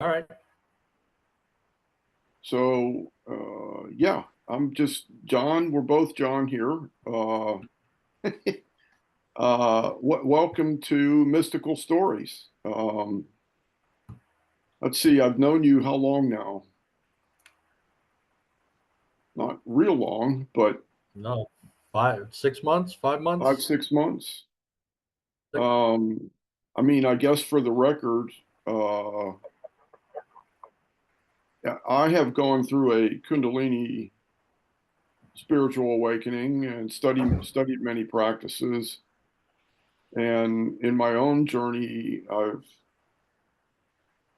All right. So, yeah, I'm just John. We're both John here. Welcome to Mystical Stories. Let's see, I've known you how long now? Not real long, but No, 5 6 months, 5 months. 5, 6 months. Six- I mean, I guess for the record, I have gone through a Kundalini spiritual awakening and studied many practices. And in my own journey,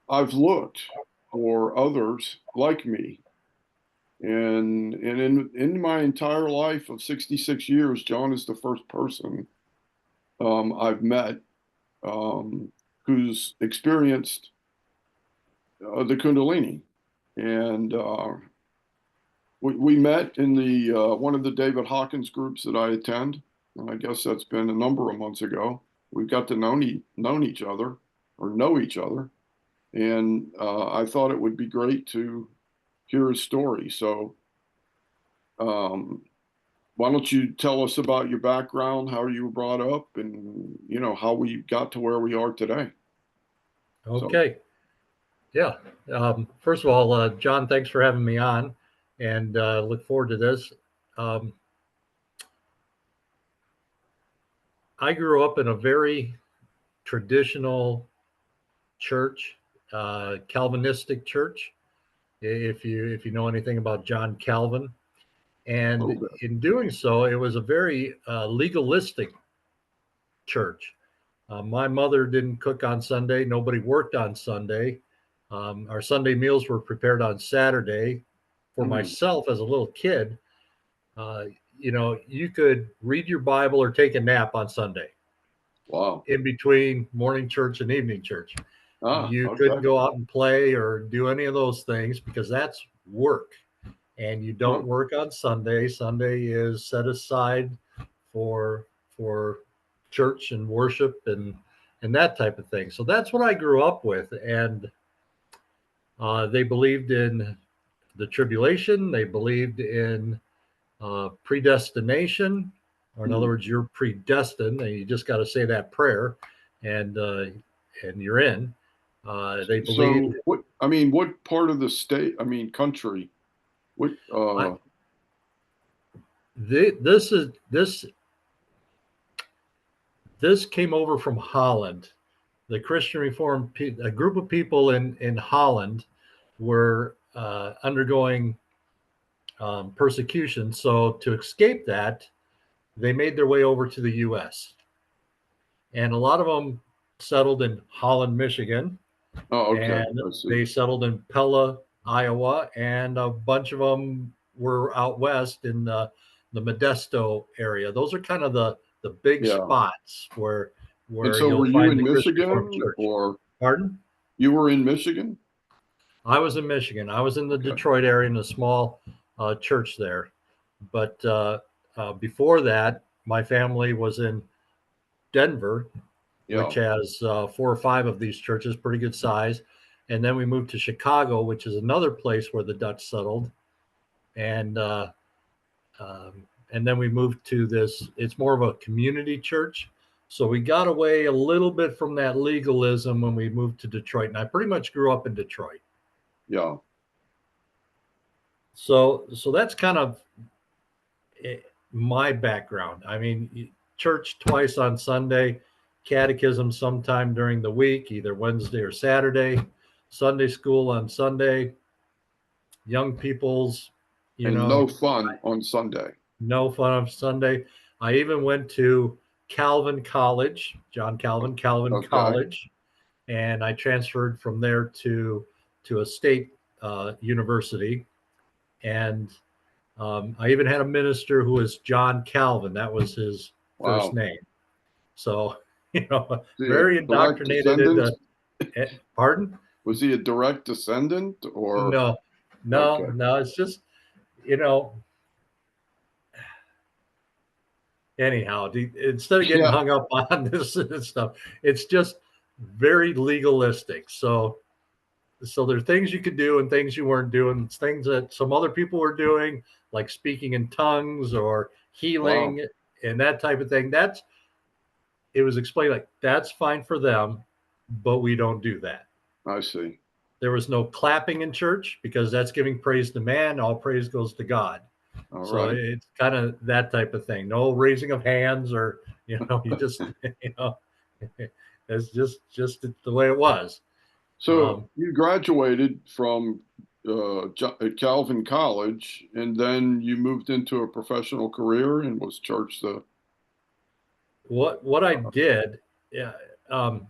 I've looked for others like me. And in my entire life of 66 years, John is the first person I've met who's experienced the Kundalini. And we met in the one of the David Hawkins groups that I attend. And I guess that's been a number of months ago. We've got to known each other or know each other. And I thought it would be great to hear his story. So, um, why don't you tell us about your background, how you were brought up, and how we got to where we are today. So, Okay. Yeah. First of all, John, thanks for having me on, and look forward to this. Um, I grew up in a very traditional church, Calvinistic church. If you know anything about John Calvin, a and little bit. in doing so, it was a very legalistic church. My mother didn't cook on Sunday. Nobody worked on Sunday. Our Sunday meals were prepared on Saturday. For Mm, myself, as a little kid, uh, you could read your Bible or take a nap on Sunday wow. in between morning church and evening church. Ah, You couldn't okay. go out and play or do any of those things because that's work. And you Huh. don't work on Sunday. Sunday is set aside for for church and worship and that type of thing. So that's what I grew up with, and they believed in the tribulation. They believed in predestination, or in other Mm. words, you're predestined, and you just got to say that prayer, and you're in. They believed. So, I mean, what part of the state, I mean, country, what, I, this is this came over from Holland. The Christian Reformed, a group of people in Holland were undergoing persecution. So to escape that, they made their way over to the U.S. And a lot of them settled in Holland, Michigan, oh, okay, and I see. they settled in Pella, Iowa, and a bunch of them were out west in the Modesto area. Those are kind of the big Yeah. spots And where so were you'll you find in the Christian Reformed Michigan Church. or Pardon? you were in Michigan? I was in Michigan. I was in the Okay. Detroit area in a small church there. But before that, my family was in Denver, which Yeah. has 4 or 5 of these churches, pretty good size. And then we moved to Chicago, which is another place where the Dutch settled. And and then we moved to this. It's more of a community church. So we got away a little bit from that legalism when we moved to Detroit. And I pretty much grew up in Detroit. Yeah. So that's kind of my background. I mean, church twice on Sunday, catechism sometime during the week, either Wednesday or Saturday, Sunday school on Sunday, young people's, you And no know, fun on Sunday. no fun on Sunday. I even went to Calvin College, John Calvin, Calvin Okay. College, and I transferred from there to a state university. And I even had a minister who was John Calvin. That was his first Wow. name. So, Is he a very direct indoctrinated descendant? into, pardon? Was he a direct descendant or No, no, okay. no. It's just, you know, anyhow, instead of getting Yeah. hung up on this stuff, it's just very legalistic. So so there are things you could do and things you weren't doing, things that some other people were doing, like speaking in tongues or Wow. healing and that type of thing. It was explained like that's fine for them, but we don't do that. I see. There was no clapping in church because that's giving praise to man. All praise goes to God. All So right. it's kind of that type of thing. No raising of hands or, you just, it's just the way it was. So you graduated from at Calvin College, and then you moved into a professional career, and was church the What I did, yeah, um,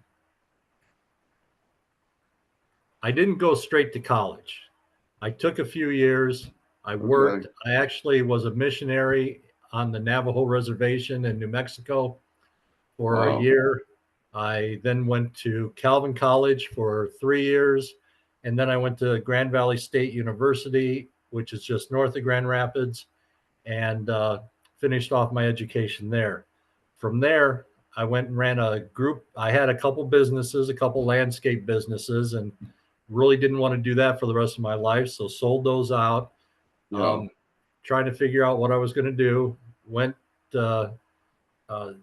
I didn't go straight to college. I took a few years. I okay? worked. I actually was a missionary on the Navajo reservation in New Mexico for a Wow. year. I then went to Calvin College for 3 years. And then I went to Grand Valley State University, which is just north of Grand Rapids, and finished off my education there. From there, I went and ran a group. I had a couple businesses, a couple landscape businesses, and really didn't want to do that for the rest of my life. So sold those out, Yeah. um, trying to figure out what I was going to do. Went, uh, uh,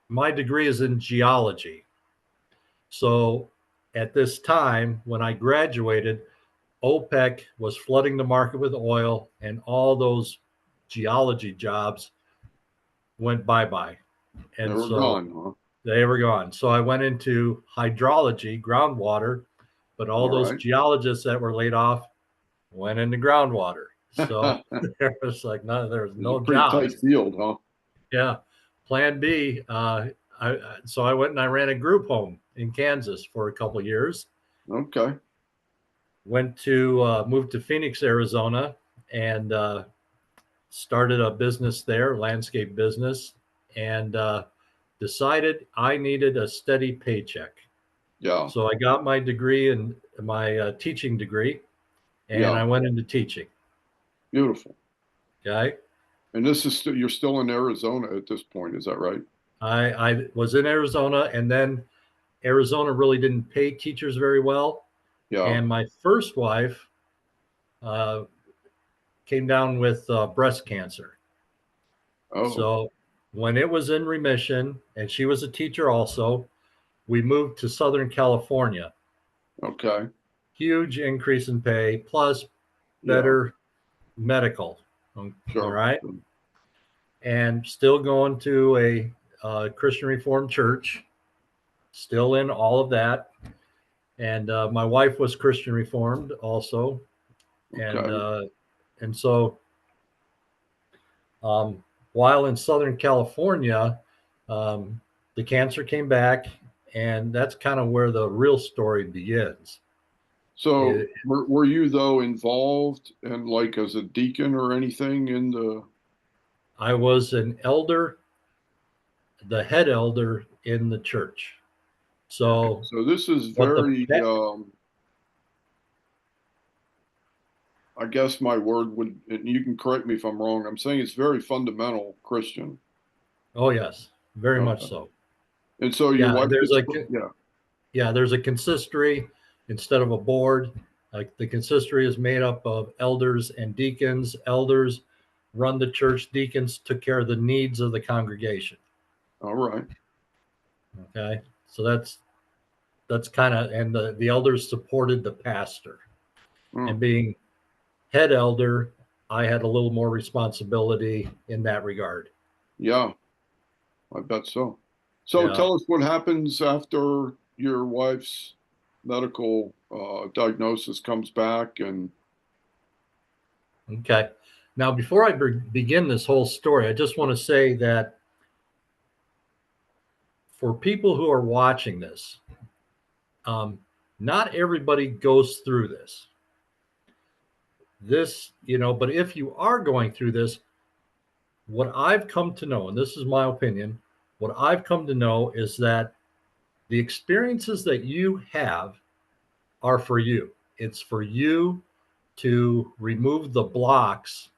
my degree is in geology. So at this time, when I graduated, OPEC was flooding the market with oil, and all those geology jobs went bye bye. They And were so gone, huh? they were gone. So I went into hydrology, groundwater, but all All those right. geologists that were laid off went into groundwater. So there was like no, there was It's a no pretty tight jobs. field, huh? Yeah. Plan B. So I went and I ran a group home in Kansas for a couple of years. Okay. Moved to Phoenix, Arizona, and started a business there, landscape business, and decided I needed a steady paycheck. Yeah. So I got my degree and my teaching degree, and Yeah. I went into teaching. Beautiful. Okay. And this is still, you're still in Arizona at this point, is that right? I was in Arizona, and then Arizona really didn't pay teachers very well. Yeah. And my first wife uh, came down with breast cancer. Oh, So when it was in remission, and she was a teacher also, we moved to Southern California. okay. Huge increase in pay, plus Yeah. better medical. All Sure. right. And still going to a Christian Reformed church, still in all of that. And my wife was Christian Reformed also. And Okay. and so um, while in Southern California, um, the cancer came back, and that's kind of where the real story begins. So It, were you though involved and like as a deacon or anything in the, I was an elder, the head elder in the church. okay. So So this is what the very, I guess my word would, and you can correct me if I'm wrong, I'm saying it's very fundamental Christian. oh yes, very much Okay. so. And so your Yeah, wife there's gets, a yeah, yeah, there's a consistory instead of a board. Like the consistory is made up of elders and deacons. Elders run the church. Deacons took care of the needs of the congregation. all right. Okay, so that's kind of, and the elders supported the pastor. Hmm. And being head elder, I had a little more responsibility in that regard. Yeah, I bet so. So Yeah. tell us what happens after your wife's medical diagnosis comes back and Okay. Now, before I begin this whole story, I just want to say that for people who are watching this, um, not everybody goes through this. But if you are going through this, what I've come to know, and this is my opinion, what I've come to know is that the experiences that you have are for you. It's for you to remove the blocks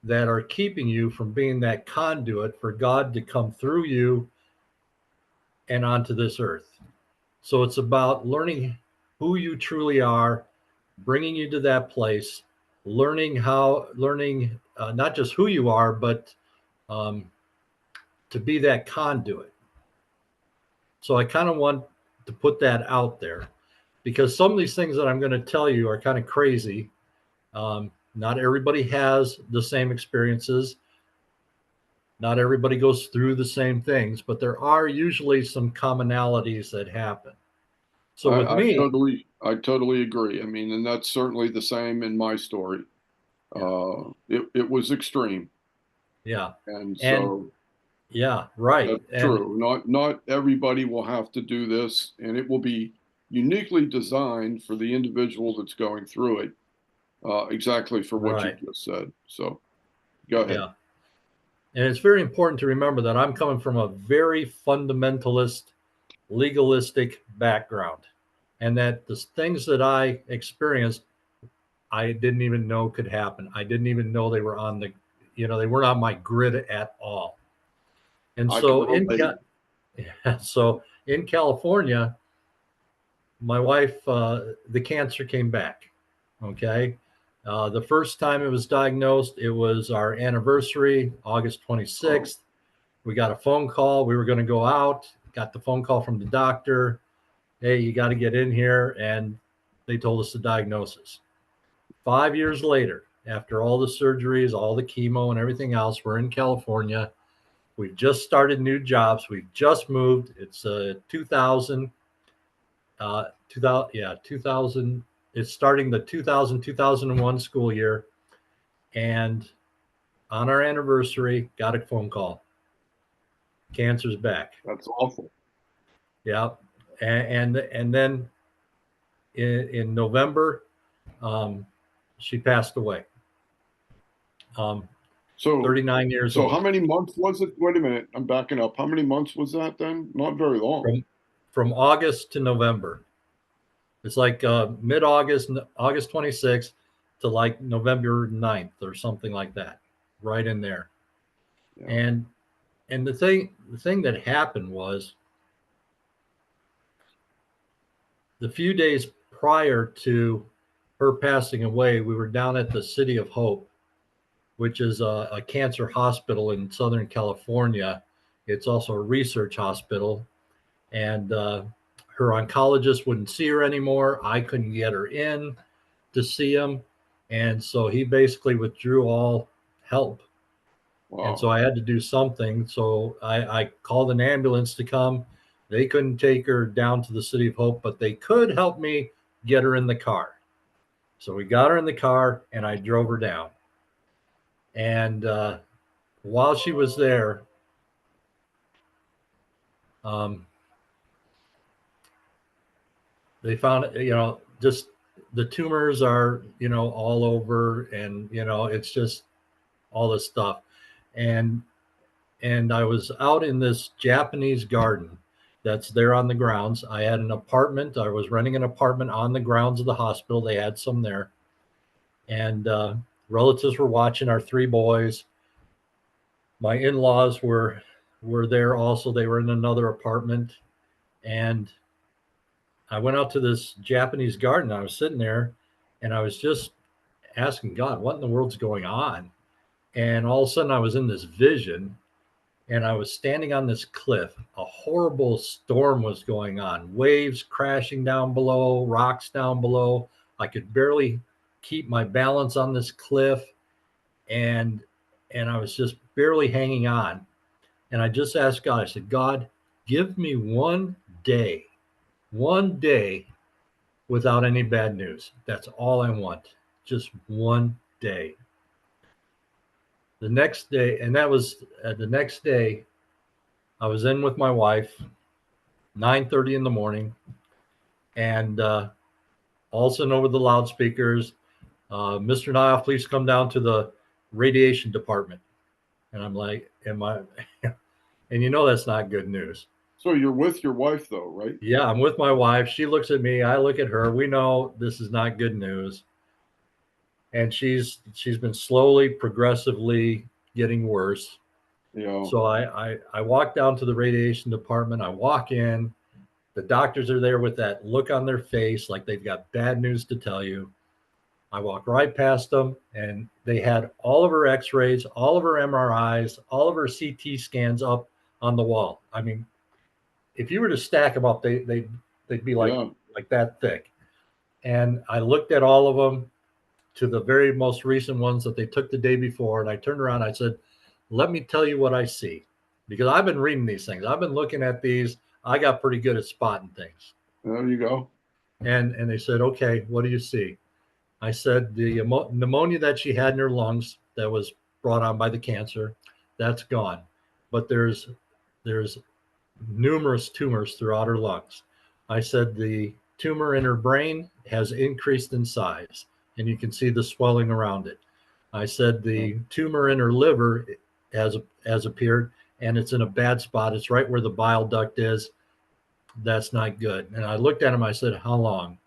that are keeping you from being that conduit for God to come through you and onto this earth. So it's about learning. who you truly are, bringing you to that place, learning not just who you are, but um, to be that conduit. So I kind of want to put that out there because some of these things that I'm going to tell you are kind of crazy. Not everybody has the same experiences. Not everybody goes through the same things, but there are usually some commonalities that happen. So with me, I totally agree. I mean, and that's certainly the same in my story. yeah, It was extreme, yeah, and and so yeah, right, that's and true. Not everybody will have to do this, and it will be uniquely designed for the individual that's going through it, exactly for what you right, just said. So go ahead. yeah. And it's very important to remember that I'm coming from a very fundamentalist, legalistic background, and that the things that I experienced, I didn't even know could happen. I didn't even know they were they weren't on my grid at all. And I can so relate. so in California, my wife, the cancer came back. Okay. The first time it was diagnosed, it was our anniversary, August Oh, 26th. We got a phone call. We were going to go out, got the phone call from the doctor. Hey, you got to get in here. And they told us the diagnosis. 5 years later, after all the surgeries, all the chemo, and everything else, we're in California. We've just started new jobs. We've just moved. It's 2000, 2000, yeah, 2000. It's starting the 2001 school year. And on our anniversary, got a phone call. Cancer's back. that's awful. Yeah. And then in November, um, she passed away. Um, So, 39 years so how old. many months was it? Wait a minute, I'm backing up. How many months was that then? Not very long. From from August to November. It's like mid-August, August 26th to like November 9th or something like that, right in there. Yeah. And the thing that happened was the few days prior to her passing away, we were down at the City of Hope, which is a cancer hospital in Southern California. It's also a research hospital, and her oncologist wouldn't see her anymore. I couldn't get her in to see him, and so he basically withdrew all help. And so Wow. I had to do something. So I called an ambulance to come. They couldn't take her down to the City of Hope, but they could help me get her in the car. So we got her in the car, and I drove her down. And while she was there, um, they found, just the tumors are, all over, and it's just all this stuff. And I was out in this Japanese garden that's there on the grounds. I had an apartment. I was renting an apartment on the grounds of the hospital. They had some there, and relatives were watching. Our three boys. My in-laws were there also. They were in another apartment, and I went out to this Japanese garden. I was sitting there, and I was just asking God, what in the world's going on? And all of a sudden, I was in this vision, and I was standing on this cliff. A horrible storm was going on, waves crashing down below, rocks down below. I could barely keep my balance on this cliff, and I was just barely hanging on. And I just asked God, I said, God, give me one day without any bad news. That's all I want. Just one day. The next day, and that was the next day, I was in with my wife, 9:30 in the morning, and all of a sudden over the loudspeakers, Mr. Nyhoff, please come down to the radiation department. And I'm like, am I? And that's not good news. So you're with your wife though, right? Yeah, I'm with my wife. She looks at me. I look at her. We know this is not good news. And she's been slowly, progressively getting worse. Yeah. So I walk down to the radiation department. I walk in, The doctors are there with that look on their face like they've got bad news to tell you. I walk right past them, and they had all of her x-rays, all of her MRIs, all of her CT scans up on the wall. I mean, if you were to stack them up, they'd be like Yeah. that thick. And I looked at all of them to the very most recent ones that they took the day before, and I turned around, I said, let me tell you what I see, because I've been reading these things, I've been looking at these, I got pretty good at spotting things. There you go. And they said, okay, what do you see? I said, the pneumonia that she had in her lungs that was brought on by the cancer, that's gone. But there's numerous tumors throughout her lungs. I said, the tumor in her brain has increased in size, and you can see the swelling around it. I said, the tumor in her liver has appeared, and it's in a bad spot. It's right where the bile duct is. That's not good. And I looked at them. I said, how long?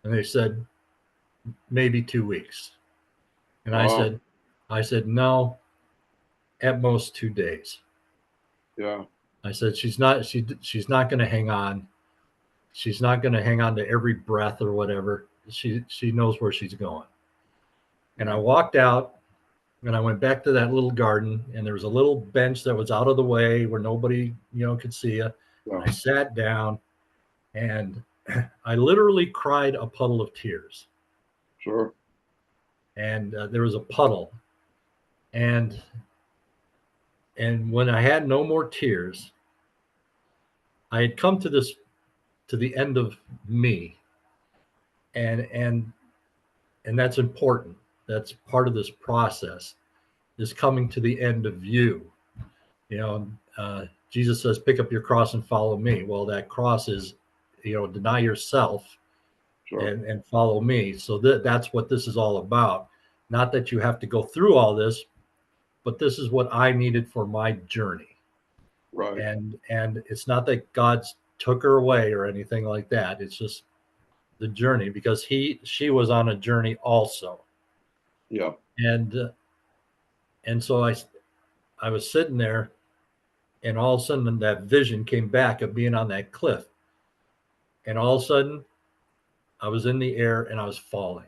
And they said, maybe 2 weeks. And Wow. I said, no, at most 2 days. Yeah. I said, she's not going to hang on. She's not going to hang on to every breath or whatever. She knows where she's going. And I walked out, and I went back to that little garden, and there was a little bench that was out of the way where nobody, could see you. Yeah. I sat down, and I literally cried a puddle of tears. Sure. And there was a puddle, and when I had no more tears, I had come to the end of me, and that's important. That's part of this process, is coming to the end of you. Jesus says, pick up your cross and follow me. Well, that cross is, deny yourself Sure. and follow me. So that's what this is all about. Not that you have to go through all this, but this is what I needed for my journey. Right. And it's not that God's took her away or anything like that. It's just the journey, because she was on a journey also. Yeah. And so I was sitting there, and all of a sudden that vision came back of being on that cliff. And all of a sudden I was in the air and I was falling.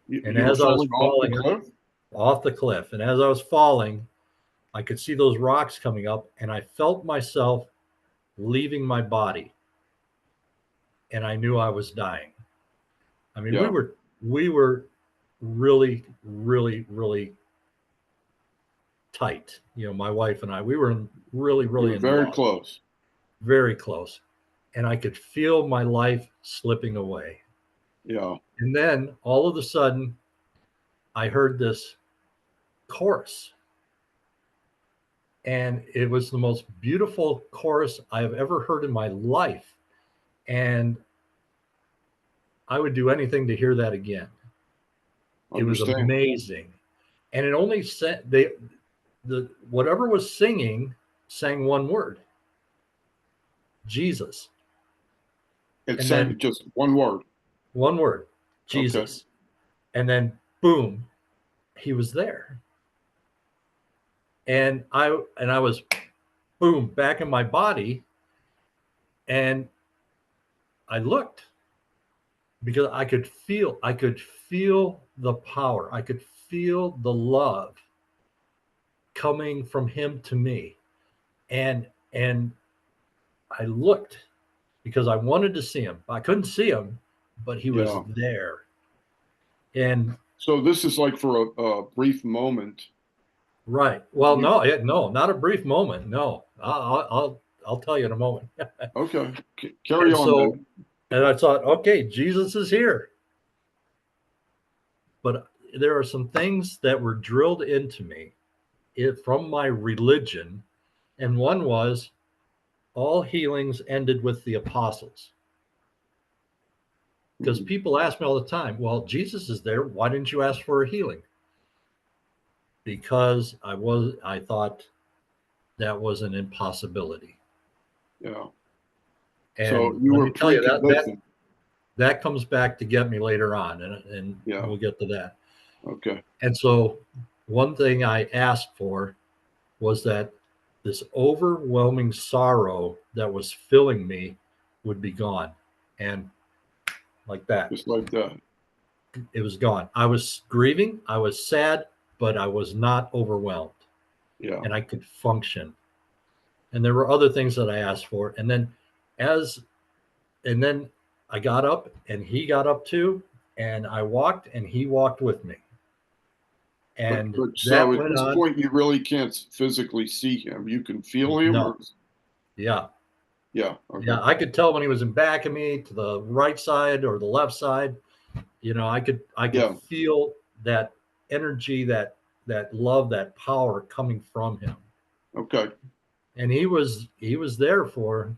And You were as I was falling off the falling cliff? off the cliff, and as I was falling, I could see those rocks coming up, and I felt myself leaving my body. And I knew I was dying. I mean, Yeah. we were really, really, really tight. My wife and I, we were really, You really were in very love, close. very close. And I could feel my life slipping away. Yeah. And then all of a sudden, I heard this chorus. And it was the most beautiful chorus I have ever heard in my life. And I would do anything to hear that again. It was Understand. amazing. And it only said the whatever was singing sang one word: Jesus. It's And then just one word. one word, Okay. Jesus. And then boom, he was there. And I was boom back in my body, and I looked, because I could feel the power. I could feel the love coming from him to me. And I looked because I wanted to see him. I couldn't see him, but he was Yeah. there. And So this is like for a brief moment. right. Well, no, not a brief moment. No, I'll tell you in a moment. Okay. Carry And on, so, Dave. and I thought, okay, Jesus is here. But there are some things that were drilled into me from my religion. And one was, all healings ended with the apostles. Because people ask me all the time, well, Jesus is there, why didn't you ask for a healing? Because I thought that was an impossibility. Yeah. So And you let were me tell you, pre-conditioned. that comes back to get me later on, and Yeah. we'll get to that. Okay. And so one thing I asked for was that this overwhelming sorrow that was filling me would be gone. And like that, Just like that. it was gone. I was grieving, I was sad, but I was not overwhelmed, Yeah. and I could function. And there were other things that I asked for. As and then I got up and he got up too, and I walked and he walked with me. And But so that at went this on. point, you really can't physically see him. You can feel him, No, or yeah. yeah. Yeah, Okay. I could tell when he was in back of me to the right side or the left side. I could Yeah. feel that energy, that love, that power coming from him. Okay. And he was there for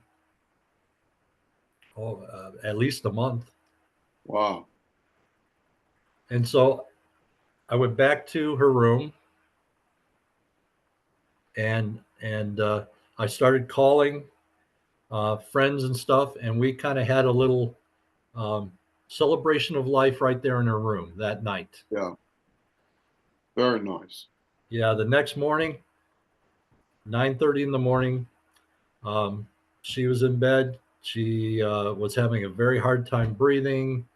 at least a month. Wow. And so I went back to her room, and I started calling friends and stuff, and we kind of had a little um, celebration of life right there in her room that night. Yeah. Very nice. Yeah, the next morning, 9:30 in the morning, um, she was in bed. She was having a very hard time breathing.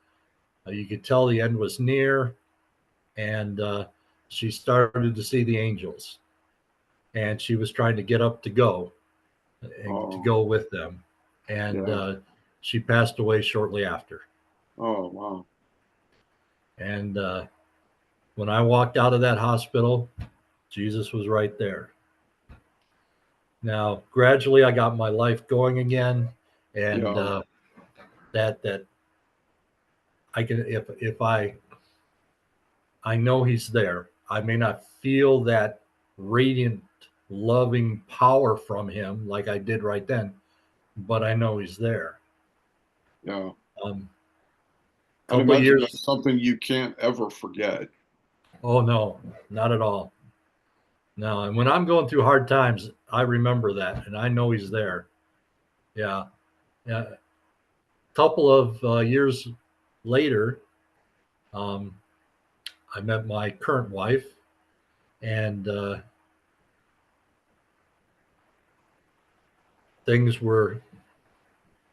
You could tell the end was near, and she started to see the angels. And she was trying to get up to go and to Oh, go with them. And yeah. she passed away shortly after. Oh, wow. And when I walked out of that hospital, Jesus was right there. Now, gradually, I got my life going again, and Yeah. that I can, if I know He's there. I may not feel that radiant, loving power from Him like I did right then, but I know He's there. Yeah. Um, I'd couple of imagine years. that's something you can't ever forget. Oh no, not at all. No, and when I'm going through hard times, I remember that, and I know He's there. Yeah, yeah. Couple of years later, um, I met my current wife, and things were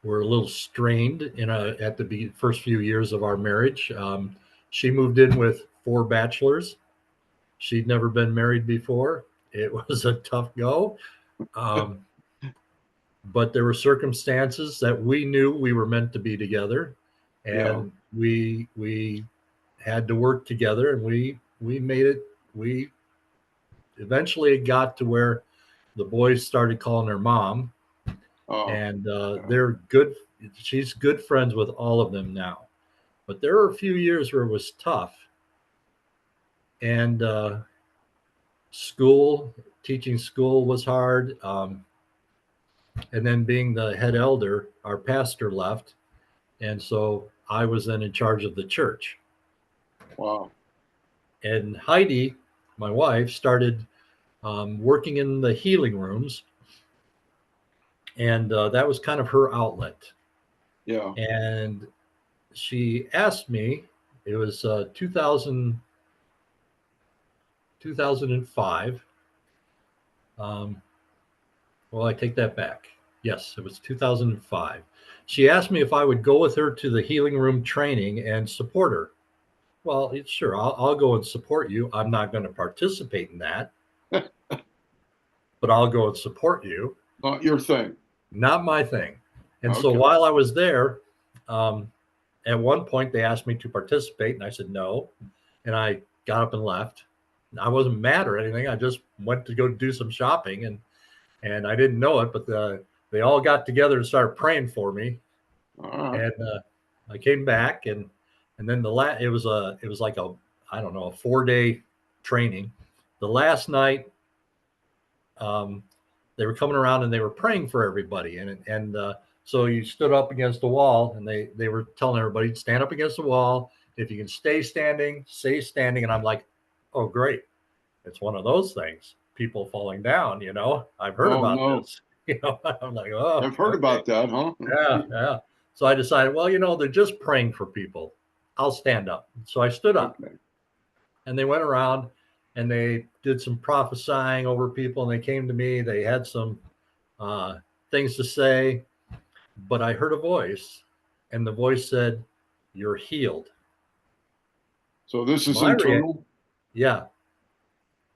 a little strained at the first few years of our marriage. She moved in with four bachelors. She'd never been married before. It was a tough go. Um, but there were circumstances that we knew we were meant to be together, Yeah. and we had to work together, and we made it. We eventually it got to where the boys started calling her mom, Oh, and yeah. they're good. She's good friends with all of them now, but there were a few years where it was tough, and school teaching school was hard, and then being the head elder, our pastor left, and so I was then in charge of the church. Wow. And Heidi, my wife, started working in the healing rooms, and that was kind of her outlet. Yeah. And she asked me, it was 2005. Um, well, I take that back. Yes, it was 2005. She asked me if I would go with her to the healing room training and support her. Well, sure, I'll go and support you. I'm not going to participate in that, but I'll go and support you. Not your thing. Not my thing. And so Okay. while I was there, um, at one point they asked me to participate, and I said no. And I got up and left. I wasn't mad or anything. I just went to go do some shopping, and I didn't know it, but they all got together and started praying for me. All right. And I came back, and then it was like a, I don't know, a 4 day training. The last night, um, they were coming around and they were praying for everybody, and so you stood up against the wall, and they were telling everybody, stand up against the wall. If you can stay standing, stay standing. And I'm like, oh great, it's one of those things. People falling down. I've heard Oh, about no. this. I'm like, oh I've heard okay, about that, huh? yeah, yeah. So I decided, well, they're just praying for people. I'll stand up. So I stood up, Okay. and they went around, and they did some prophesying over people, and they came to me. They had some things to say, but I heard a voice, and the voice said, "You're healed." So this is My internal? yeah,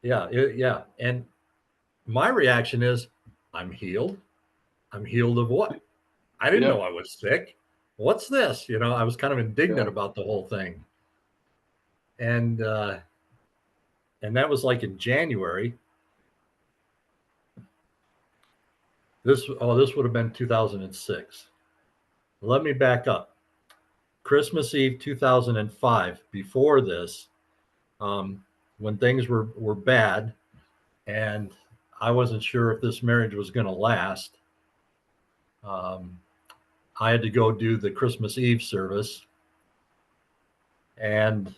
yeah, and my reaction is, I'm healed. I'm healed of what? I didn't Yeah, know I was sick. What's this? I was kind of indignant yeah. about the whole thing, and and that was like in January. This would have been 2006. Let me back up. Christmas Eve 2005. Before this, um, when things were bad, and I wasn't sure if this marriage was going to last. Um, I had to go do the Christmas Eve service, and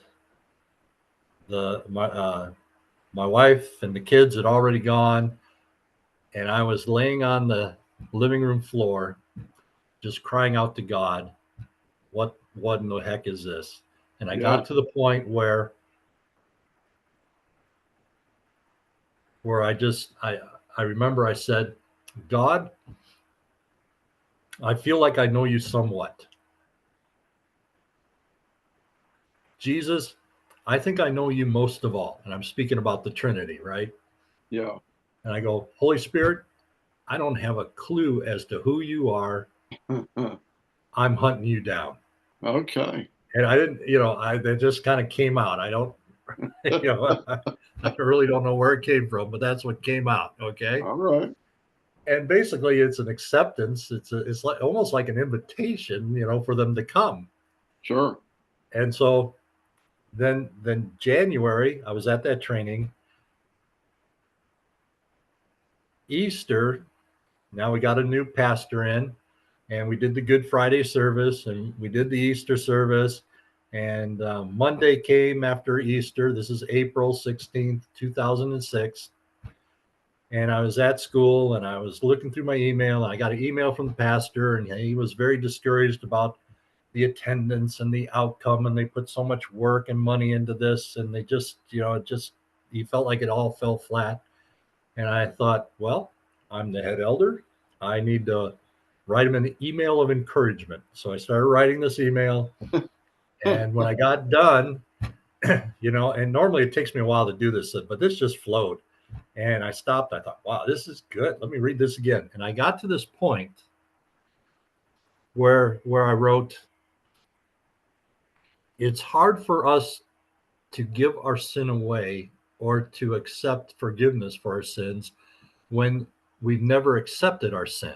the my wife and the kids had already gone, and I was laying on the living room floor, just crying out to God, what in the heck is this? And I Yeah. got to the point where I remember I said, God, I feel like I know you somewhat. Jesus, I think I know you most of all. And I'm speaking about the Trinity, right? Yeah. And I go, Holy Spirit, I don't have a clue as to who you are. I'm hunting you down. Okay. And I didn't, that just kind of came out. I don't, I really don't know where it came from, but that's what came out. Okay. All right. And basically it's an acceptance. It's like almost like an invitation, for them to come. Sure. And so then January, I was at that training. Easter, now we got a new pastor in, and we did the Good Friday service, and we did the Easter service. And Monday came after Easter. This is April 16th, 2006. And I was at school, and I was looking through my email, and I got an email from the pastor, and he was very discouraged about the attendance and the outcome. And they put so much work and money into this, and they just, he felt like it all fell flat. And I thought, well, I'm the head elder. I need to write him an email of encouragement. So I started writing this email. And when I got done, and normally it takes me a while to do this, but this just flowed. And I stopped. I thought, wow, this is good. Let me read this again. And I got to this point where I wrote, it's hard for us to give our sin away or to accept forgiveness for our sins when we've never accepted our sin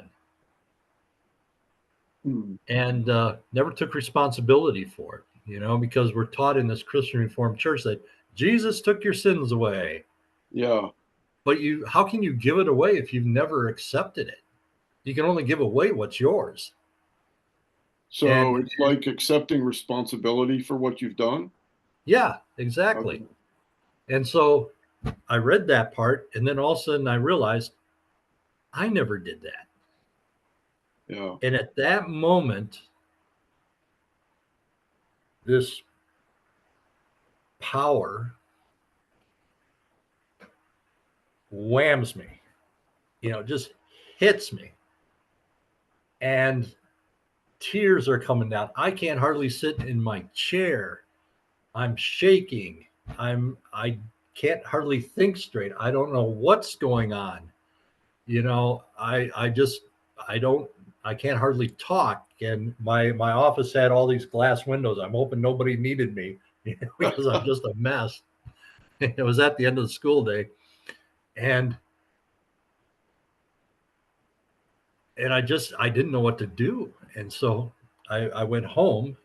and never took responsibility for it, because we're taught in this Christian Reformed church that Jesus took your sins away. Yeah. But how can you give it away if you've never accepted it? You can only give away what's yours. So it's like accepting responsibility for what you've done? Yeah, exactly. Okay. And so I read that part, and then all of a sudden I realized I never did that. Yeah. And at that moment, this power whams me, just hits me. And tears are coming down. I can't hardly sit in my chair. I'm shaking. I can't hardly think straight. I don't know what's going on. I can't hardly talk. And my office had all these glass windows. I'm hoping nobody needed me because I'm just a mess. It was at the end of the school day. And I didn't know what to do. And so I went home,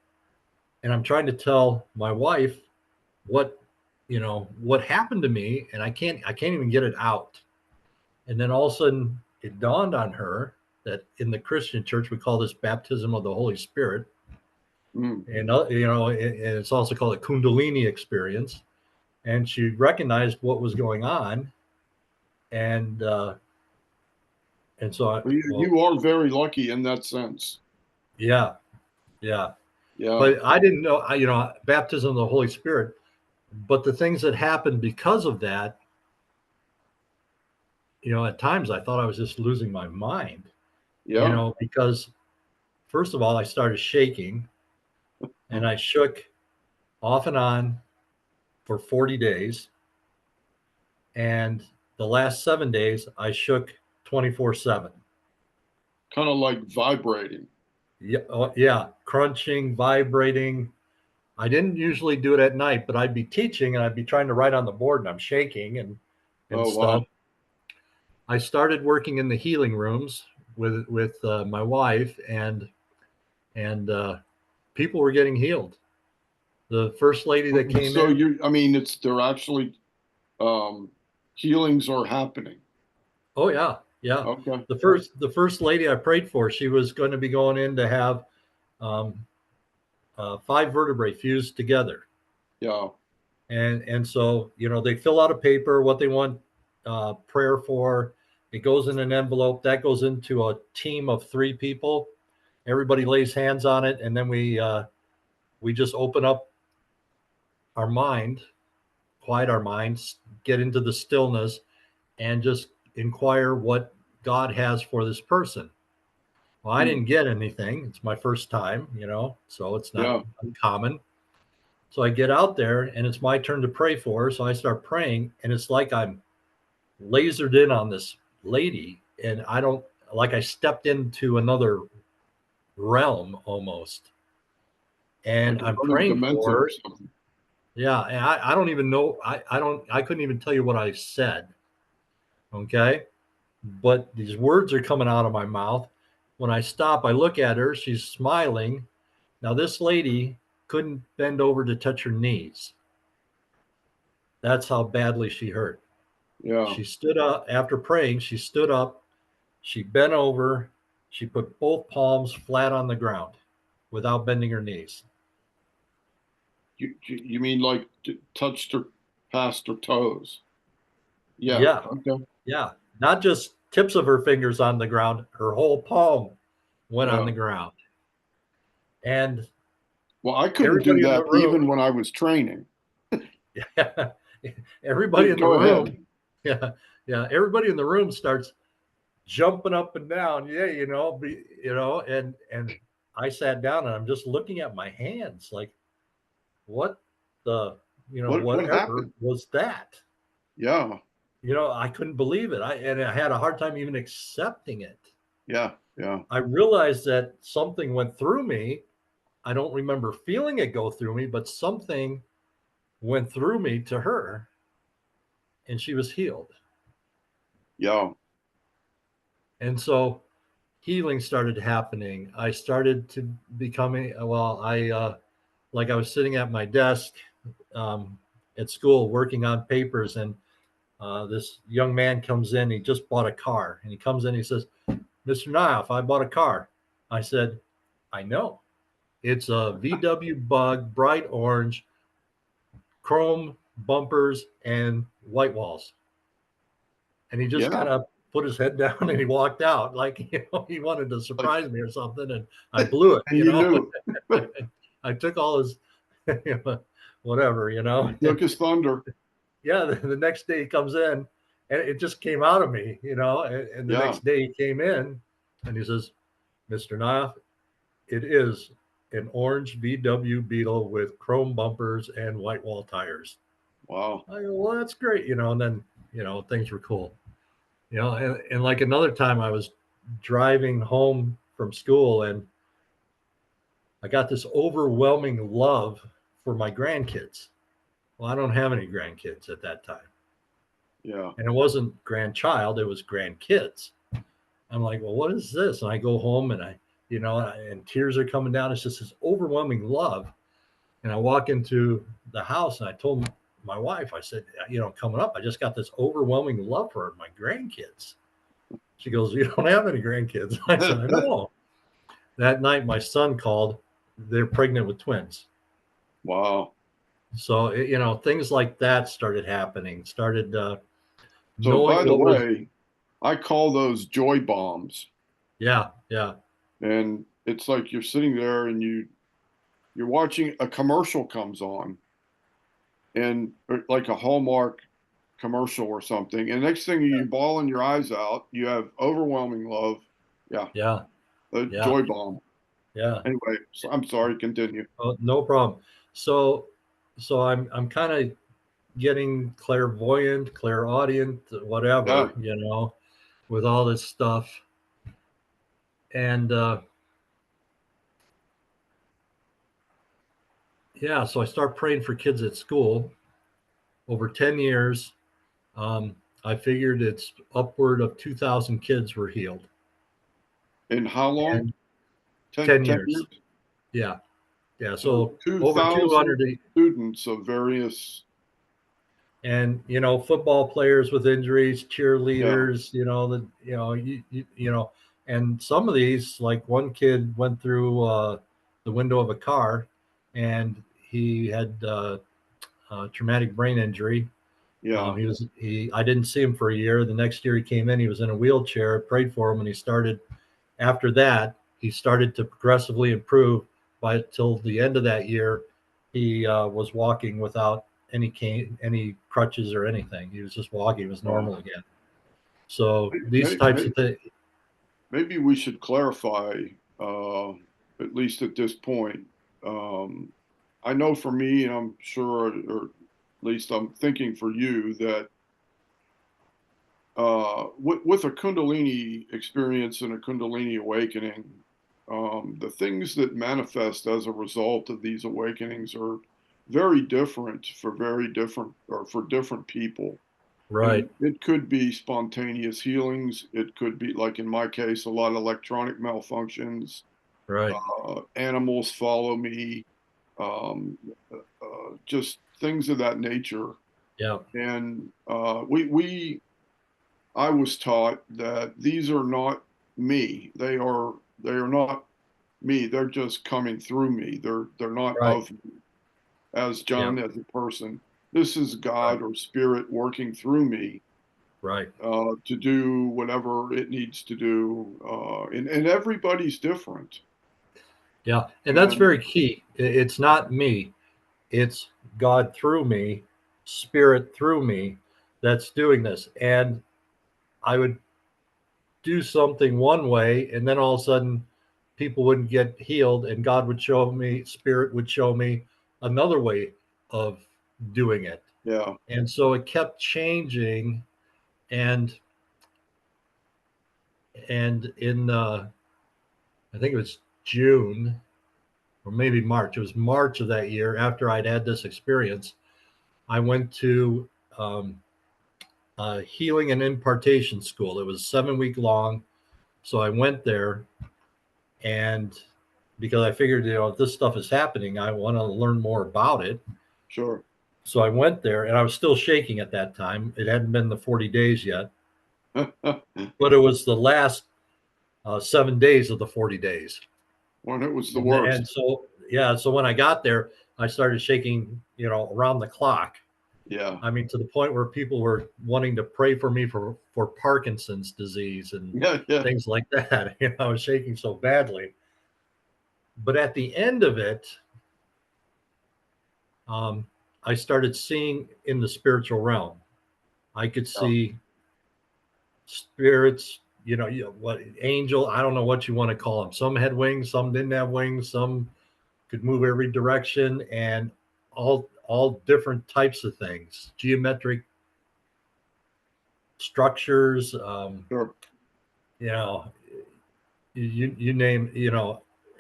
and I'm trying to tell my wife what happened to me, and I can't even get it out. And then all of a sudden it dawned on her that in the Christian church we call this baptism of the Holy Spirit. And it's also called a Kundalini experience. And she recognized what was going on, and so You are very lucky in that sense. yeah, yeah. Yeah. But I didn't know, baptism of the Holy Spirit. but the things that happened because of that, at times I thought I was just losing my mind, Yeah. because first of all, I started shaking and I shook off and on for 40 days. And the last 7 days, I shook 24/7. Kind of like vibrating. Yeah, yeah, crunching, vibrating. I didn't usually do it at night, but I'd be teaching and I'd be trying to write on the board and I'm shaking and Oh, wow. stuff. I started working in the healing rooms with my wife, and people were getting healed. The first lady that came So in, I mean, they're actually, um, healings are happening. oh yeah, yeah. Okay. The first lady I prayed for, she was going to be going in to have um, five vertebrae fused together, Yeah. and so they fill out a paper what they want prayer for. It goes in an envelope that goes into a team of three people. Everybody lays hands on it, and then we just open up our mind, quiet our minds, get into the stillness, and just inquire what God has for this person. Well, I Hmm. didn't get anything. It's my first time, so it's not Yeah. uncommon. So I get out there and it's my turn to pray for her. So I start praying, and it's like I'm lasered in on this lady, and I don't like I stepped into another realm almost. And Like I'm another praying dimension for or her. something. Yeah, and I don't even know. I couldn't even tell you what I said. Okay. But these words are coming out of my mouth. When I stop, I look at her. She's smiling. Now, this lady couldn't bend over to touch her knees. That's how badly she hurt. Yeah. She stood up after praying. She stood up. She bent over. She put both palms flat on the ground without bending her knees. You mean like touched her past her toes? Yeah. Yeah. Okay. Yeah. Not just tips of her fingers on the ground, her whole palm went on Yeah. the ground. And Well, I couldn't do everybody in the that room, even when I was training. everybody in the Go room, ahead. yeah, yeah, everybody in the room starts jumping up and down. Yeah, and I sat down and I'm just looking at my hands like, what the, What whatever happened? was that? Yeah. I couldn't believe it. I had a hard time even accepting it. Yeah. Yeah. I realized that something went through me. I don't remember feeling it go through me, but something went through me to her, and she was healed. Yeah. And so healing started happening. I started to becoming, well, like I was sitting at my desk at school working on papers, and this young man comes in. He just bought a car, and he comes in. He says, "Mr. Nyhoff, I bought a car." I said, "I know. It's a VW Bug, bright orange, chrome bumpers, and white walls." And he just Yeah. kind of put his head down and he walked out like he wanted to Like, surprise me or something, and I blew it. and you knew I took all his whatever. you took his thunder. Yeah, the next day he comes in and it just came out of me, and the Yeah. next day he came in and he says, "Mr. Knopf, it is an orange VW Beetle with chrome bumpers and white wall tires." Wow. I go, "Well, that's great," and then things were cool. And like another time I was driving home from school and I got this overwhelming love for my grandkids. Well, I don't have any grandkids at that time. Yeah. And it wasn't grandchild, it was grandkids. I'm like, well, what is this? And I go home and and tears are coming down. It's just this overwhelming love. And I walk into the house and I told my wife, I said, coming up, I just got this overwhelming love for my grandkids. She goes, "You don't have any grandkids." I said, "I know." That night, my son called. They're pregnant with twins. Wow. So, things like that started happening, started So, by knowing the what was, way, I call those joy bombs. yeah, yeah, And it's like you're sitting there and you're watching a commercial comes on and like a Hallmark commercial or something. And next thing you bawling your eyes out, you have overwhelming love. Yeah, Yeah. a Yeah. joy bomb. Yeah. Anyway, so I'm sorry, continue. Oh, no problem. So, I'm kind of getting clairvoyant, clairaudient, Yeah, whatever, with all this stuff. And yeah, so I start praying for kids at school. Over 10 years, um, I figured it's upward of 2,000 kids were healed. in how long? And 10, 10 10 years. years? Yeah. Yeah. So So over 2,000 200. students of various, And football players with injuries, yeah, cheerleaders, and some of these, like one kid went through the window of a car, and he had traumatic brain injury. yeah. I didn't see him for a year. The next year he came in, he was in a wheelchair. Prayed for him, and he started. After that, he started to progressively improve. By till the end of that year, he was walking without any cane, any crutches or anything. He was just walking. He was Wow. normal again. So these types Maybe, of things. maybe we should clarify, uh, at least at this point. Um, I know for me, and I'm sure, or at least I'm thinking for you, that with a Kundalini experience and a Kundalini awakening, the things that manifest as a result of these awakenings are very different for very different or for different people. And Right, it could be spontaneous healings. It could be, like in my case, a lot of electronic malfunctions. right, Animals follow me, um, just things of that nature. yeah, And I was taught that these are not me. They are not me. They're just coming through me. They're not right, of me as yeah, John as a person. This is right, God or spirit working through me right, to do whatever it needs to do. And everybody's different. yeah. And that's And very key. It's not me. It's God through me, Spirit through me, that's doing this. And I would do something one way, and then all of a sudden people wouldn't get healed, and God would show me, Spirit would show me another way of doing it. yeah, And so it kept changing. And in I think it was June or maybe March. It was March of that year, after I'd had this experience, I went to healing and impartation school. It was 7 week long. So I went there, and because I figured, if this stuff is happening, I want to learn more about it. sure. So I went there, and I was still shaking at that time. It hadn't been the 40 days yet, but it was the last 7 days of the 40 days. When it was the And worst. so, yeah, so when I got there, I started shaking, around the clock. Yeah, I mean, to the point where people were wanting to pray for me for Parkinson's disease and yeah, yeah. things like that. I was shaking so badly. But at the end of it, um, I started seeing in the spiritual realm. I could Yeah. see spirits, what angel, I don't know what you want to call them. Some had wings, some didn't have wings, some could move every direction, and all different types of things, geometric structures, Sure. you know, you name,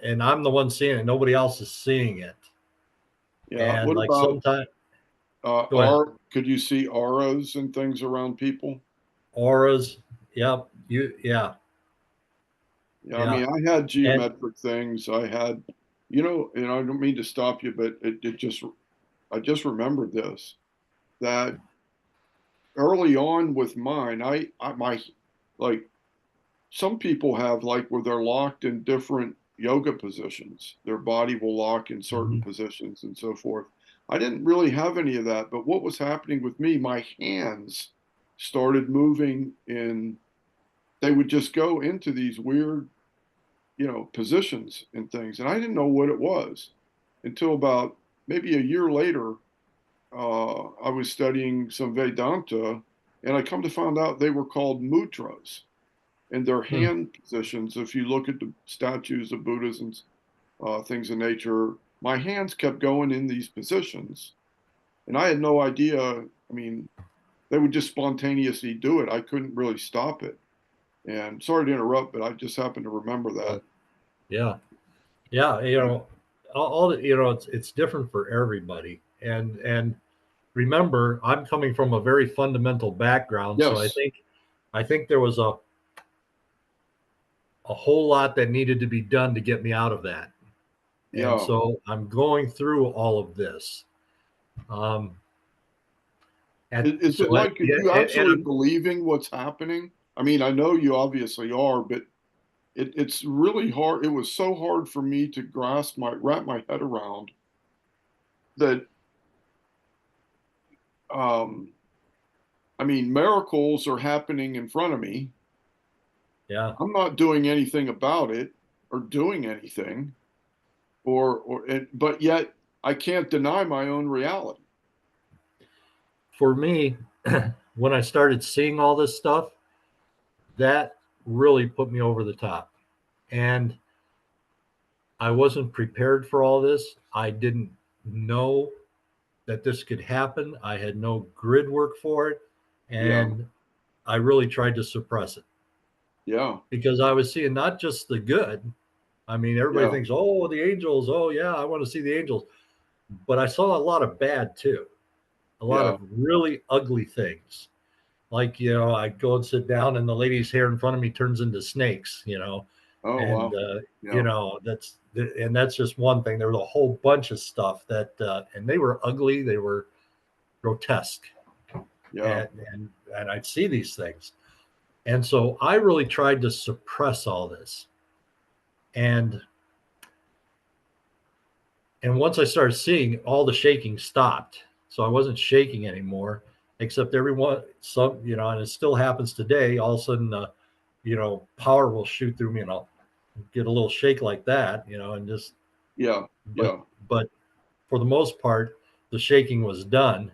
and I'm the one seeing it. Nobody else is seeing it. Yeah. And What like about sometimes, go ahead. could you see auras and things around people? Auras. Yep. Yeah. Yeah, I Yeah. mean, I had And geometric things. I had, and I don't mean to stop you, but I just remembered this, that early on with mine, like some people have, like, where they're locked in different yoga positions. Their body will lock in certain mhm, positions and so forth. I didn't really have any of that, but what was happening with me, my hands started moving they would just go into these weird, positions and things. And I didn't know what it was until about maybe a year later. I was studying some Vedanta, and I come to find out they were called mudras, and they're Hmm. hand positions. If you look at the statues of Buddhas and things in nature, my hands kept going in these positions, and I had no idea. I mean, they would just spontaneously do it. I couldn't really stop it. And sorry to interrupt, but I just happened to remember that. Yeah. Yeah. All the, it's different for everybody. And remember, I'm coming from a very fundamental background. So Yes. I think there was a whole lot that needed to be done to get me out of that. And Yeah. so I'm going through all of this. Um, Is it like yeah, you and actually believing what's happening? I mean, I know you obviously are, but it's really hard. It was so hard for me to wrap my head around that. Um, I mean, miracles are happening in front of me. yeah, I'm not doing anything about it or doing anything, but yet I can't deny my own reality. for me, when I started seeing all this stuff, that really put me over the top. And I wasn't prepared for all this. I didn't know that this could happen. I had no grid work for it. Yeah, And I really tried to suppress it yeah, because I was seeing not just the good. I mean, everybody yeah, thinks, oh, the angels. Oh, yeah, I want to see the angels. But I saw a lot of bad too, a lot yeah. of really ugly things. Like, I'd go and sit down and the lady's hair in front of me turns into snakes, Oh, and, wow. Yeah, that's just one thing. There was a whole bunch of stuff and they were ugly. They were grotesque. yeah, And I'd see these things. And so I really tried to suppress all this. And And once I started seeing, all the shaking stopped. So I wasn't shaking anymore, except and it still happens today. All of a sudden, power will shoot through me and I'll get a little shake like that, and just, yeah, but, yeah, but for the most part, the shaking was done,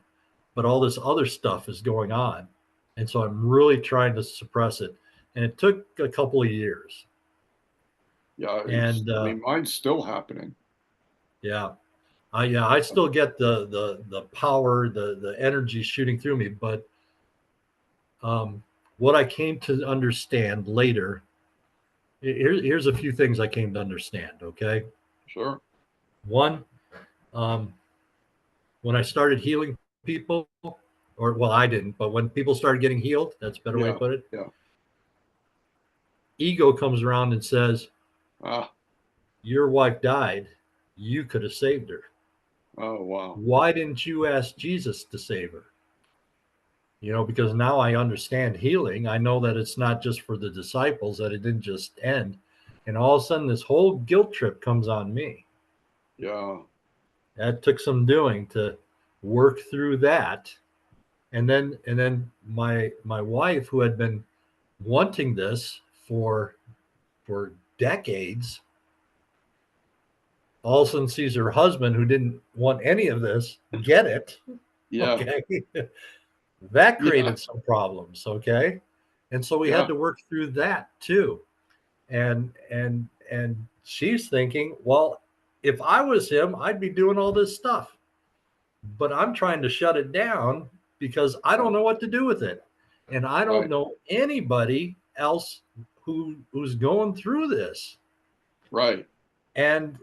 but all this other stuff is going on. And so I'm really trying to suppress it. And it took a couple of years. yeah. And, I mean, mine's still happening. yeah, I still get the power, the energy shooting through me, but what I came to understand later, here's a few things I came to understand. Okay, Sure. one, um, when I started healing people, or well, I didn't, but when people started getting healed, that's a better way to Yeah, put it. yeah. Ego comes around and says, Ah, "Your wife died. You could have saved her. oh, wow. Why didn't you ask Jesus to save her?" Because now I understand healing. I know that it's not just for the disciples, that it didn't just end. And all of a sudden, this whole guilt trip comes on me. Yeah, That took some doing to work through that. And then my wife, who had been wanting this for decades, all of a sudden sees her husband, who didn't want any of this, get it. yeah, Okay. That yeah, created some problems. Okay. And so we had yeah. to work through that too. And she's thinking, well, if I was him, I'd be doing all this stuff, but I'm trying to shut it down because I don't Right, know what to do with it, and I don't right, know anybody else who's going through this. right. And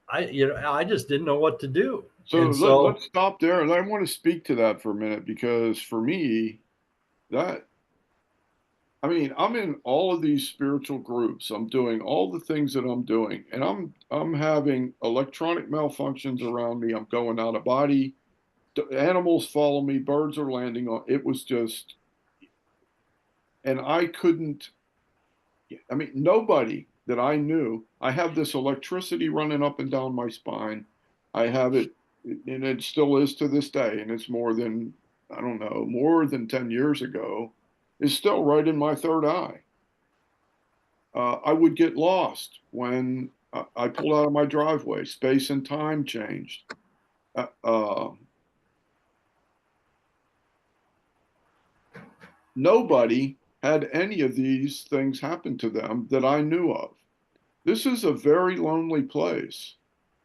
I just didn't know what to do. So And so, let's stop there, and I want to speak to that for a minute because for me, that I mean, I'm in all of these spiritual groups. I'm doing all the things that I'm doing, and I'm having electronic malfunctions around me. I'm going out of body. Animals follow me. Birds are landing on. It was just, and I couldn't. I mean, nobody that I knew. I have this electricity running up and down my spine. I have it, and it still is to this day. And it's more than, I don't know, more than 10 years ago. It's still right in my third eye. I would get lost when I pulled out of my driveway. Space and time changed. Uh, uh, nobody had any of these things happen to them that I knew of. This is a very lonely place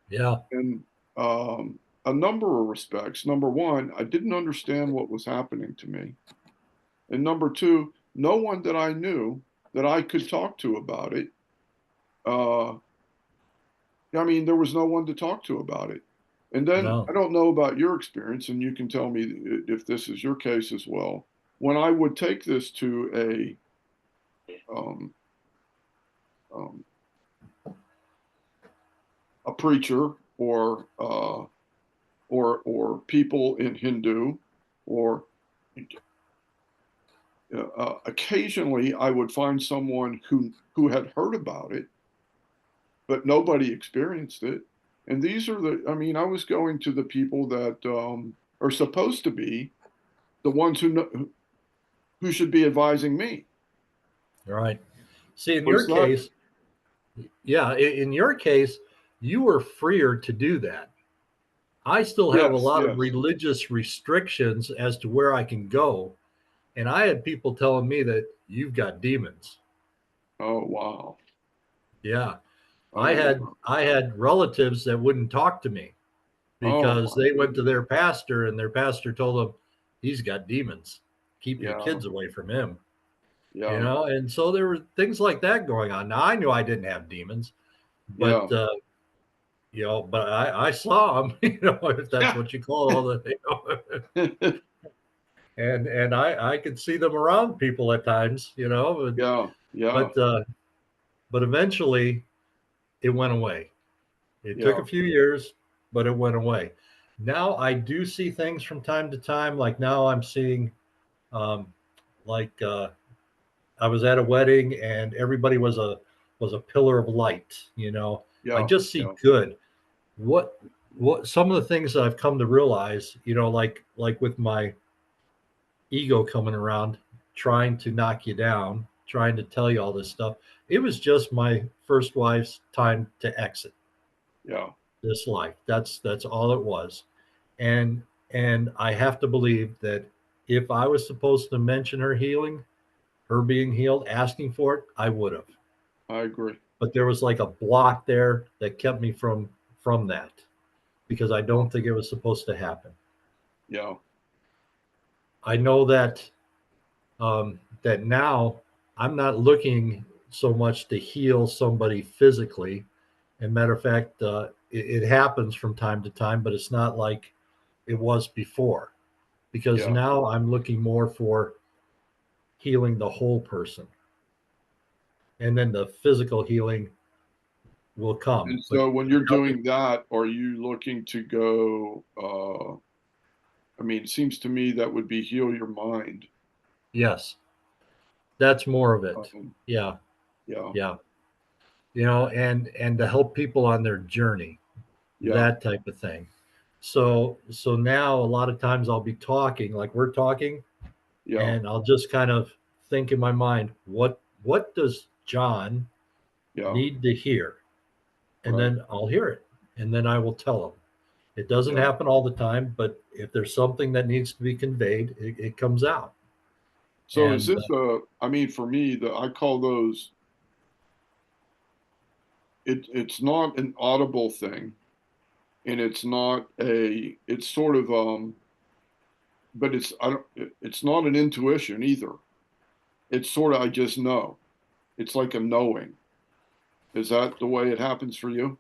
Yeah. in a number of respects. Number one, I didn't understand what was happening to me. And number two, no one that I knew that I could talk to about it. Uh, I mean, there was no one to talk to about it. And then No. I don't know about your experience, and you can tell me if this is your case as well. When I would take this to um, um, a preacher or people in Hindu, or occasionally I would find someone who had heard about it, but nobody experienced it. And these are I mean, I was going to the people that are supposed to be the ones who know, who should be advising me. Right. See, in But your it's not. case, yeah, in your case, you were freer to do that. I still have a Yes, lot of yes. religious restrictions as to where I can go. And I had people telling me that you've got demons. Oh, wow. Yeah. I Oh, had wow. I had relatives that wouldn't talk to me Oh, because my they went to goodness. their pastor and their pastor told them he's got demons. Keep your Yeah, kids away from him. yeah, And so there were things like that going on. Now I knew I didn't have demons, yeah. but but I saw them, if that's what you call all the, and I could see them around people at times, Yeah, yeah, but but eventually it went away. It took yeah. a few years, but it went away. Now I do see things from time to time. Like now I'm seeing, um, like I was at a wedding and everybody was a pillar of light. I Yeah, just see yeah, good. What some of the things that I've come to realize, like with my ego coming around, trying to knock you down, trying to tell you all this stuff. It was just my first wife's time to exit yeah. this life. That's all it was. And and I have to believe that if I was supposed to mention her healing, her being healed, asking for it, I would have. I agree. But there was like a block there that kept me from that because I Yeah, don't think it was supposed to happen. yeah, I know that now I'm not looking so much to heal somebody physically. And matter of fact, it happens from time to time, but it's not like it was before because yeah. now I'm looking more for healing the whole person, and then the physical healing will come. And But so when you're doing that, are you looking to go, I mean, it seems to me that would be heal your mind. yes, that's more of it. Um, Yeah, yeah, yeah. And to help people on their journey, yeah, that type of thing. So now a lot of times I'll be talking like we're talking, yeah, and I'll just kind of think in my mind, what does John yeah, need to hear? And right, then I'll hear it, and then I will tell him. It doesn't yeah. happen all the time, but if there's something that needs to be conveyed, it comes out. So is And this I mean, for me, I call those, it's not an audible thing, and it's not it's sort of, but I don't, it's not an intuition either. It's sort of, I just know. It's like a knowing. Is that the way it happens for you?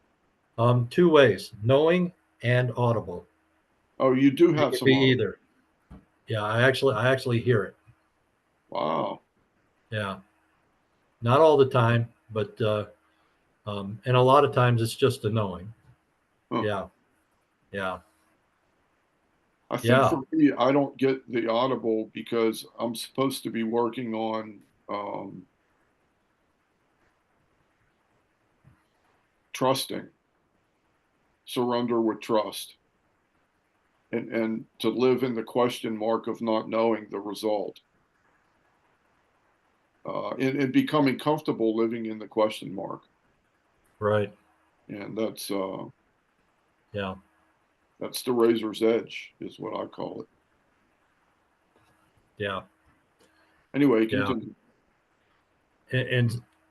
two ways: knowing and audible. Oh, you do It have can some be audible. either. Yeah, I actually hear it. Wow. Yeah, not all the time, but and a lot of times it's just a knowing. Huh. Yeah, yeah, I think yeah. for me, I don't get the audible because I'm supposed to be working on trusting, surrender with trust, and to live in the question mark of not knowing the result, and becoming comfortable living in the question mark. Right. And Yeah, that's the razor's edge, is what I call it. yeah. Anyway, Yeah. continue.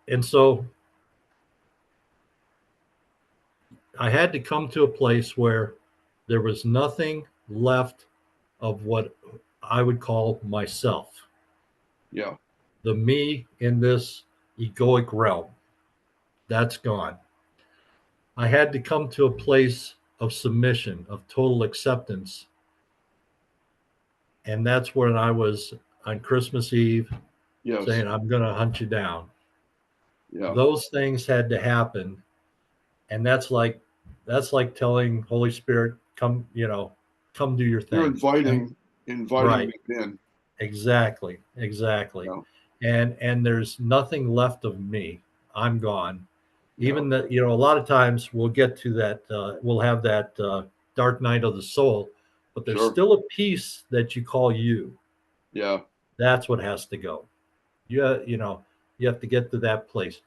And so I had to come to a place where there was nothing left of what I would call myself, Yeah, the me in this egoic realm. That's gone. I had to come to a place of submission, of total acceptance. And that's when I was on Christmas Eve yes, saying, I'm going to hunt you down. yeah. Those things had to happen. And that's like telling Holy Spirit, come, come do your You're thing. And inviting right. them in. Exactly. Exactly. Yeah, And there's nothing left of me. I'm gone. yeah, Even that, a lot of times we'll get to that, we'll have that dark night of the soul, but there's sure. still a piece that you call you. Yeah. That's what has to go. You have to get to that place,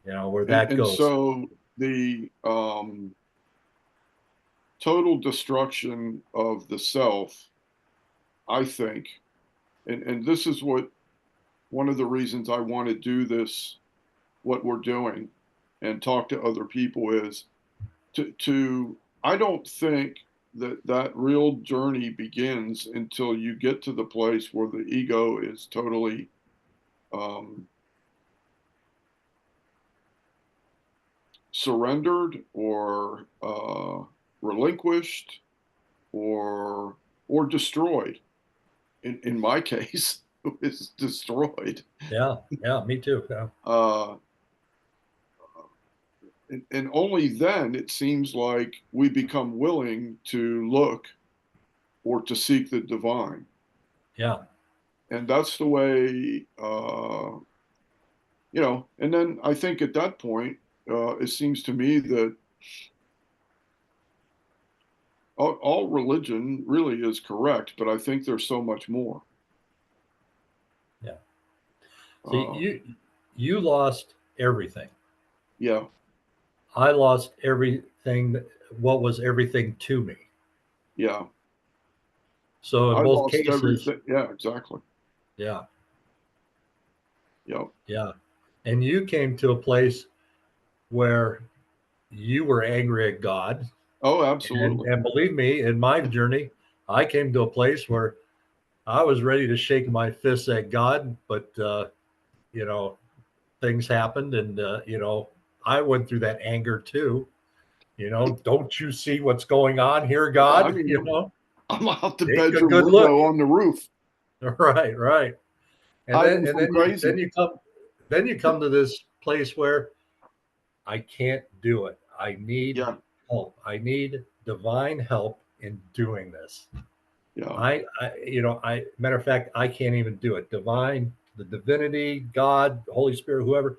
where that And goes. so the total destruction of the self, I think, and this is what one of the reasons I want to do this, what we're doing, and talk to other people is to I don't think that that real journey begins until you get to the place where the ego is totally um, surrendered or relinquished or destroyed. In my case, it's destroyed. Yeah, yeah, me too. Yeah, Uh, and only then it seems like we become willing to look or to seek the divine. yeah, And that's the way, and then I think at that point, it seems to me that all religion really is correct, but I think there's so much more. yeah. See, Uh, you lost everything. yeah, I lost everything. What was everything to me? yeah. So in I both lost cases, everything. Yeah, exactly. yeah, Yeah. yeah. And you came to a place where you were angry at God. Oh, And absolutely. and believe me, in my journey, I came to a place where I was ready to shake my fists at God, but you know, things happened, and I went through that anger too. Don't you see what's going on here, Yeah, I God? mean, I'm out the Take a bedroom good look. window on the roof, Right, right. And then hiding and from then you crazy. then you come to this place where I can't do it. I need Yeah, help. I need divine help in doing this. yeah. I matter of fact, I can't even do it. Divine, the divinity, God, Holy Spirit, whoever,